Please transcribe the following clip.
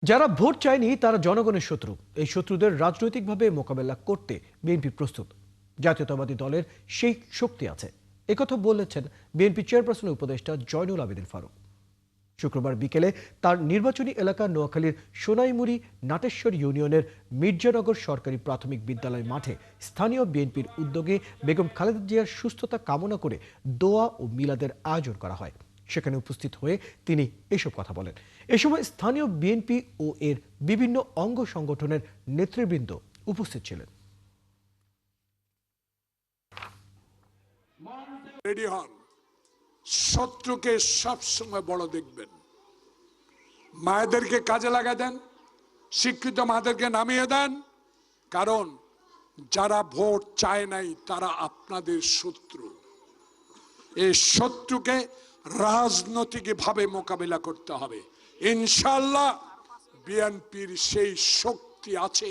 যারা ভোট চায়নি তারা জনগণের শত্রু। এই শত্রুদের রাজনৈতিকভাবে মোকাবেলা করতে বিএনপি প্রস্তুত। জাতীয়তাবাদী দলের সেই শক্তি আছে, একথা বলেছেন বিএনপি চেয়ারপারসনের উপদেষ্টা জয়নুল আবেদিন ফারুক। শুক্রবার বিকেলে তার নির্বাচনী এলাকা নোয়াখালীর সোনাইমুড়ি নাটেশ্বর ইউনিয়নের মির্জানগর সরকারি প্রাথমিক বিদ্যালয় মাঠে স্থানীয় বিএনপির উদ্যোগে বেগম খালেদা জিয়ার সুস্থতা কামনা করে দোয়া ও মিলাদের আয়োজন করা হয়। সেখানে উপস্থিত হয়ে তিনি এসব কথা বলেন। এ সময় স্থানীয় বিএনপি ও এর বিভিন্ন অঙ্গ সংগঠনের নেতৃবৃন্দ উপস্থিত ছিলেন। রেডি হন, শত্রুকে সবসময় বড় দেখবেন। মায়েদেরকে কাজে লাগা দেন, শিক্ষিত মাদেরকে নামিয়ে দেন, কারণ যারা ভোট চায় নাই তারা আপনাদের শত্রু। এই শত্রুকে রাজনৈতিকভাবে মোকাবিলা করতে হবে। ইনশাআল্লাহ বিএনপির সেই শক্তি আছে।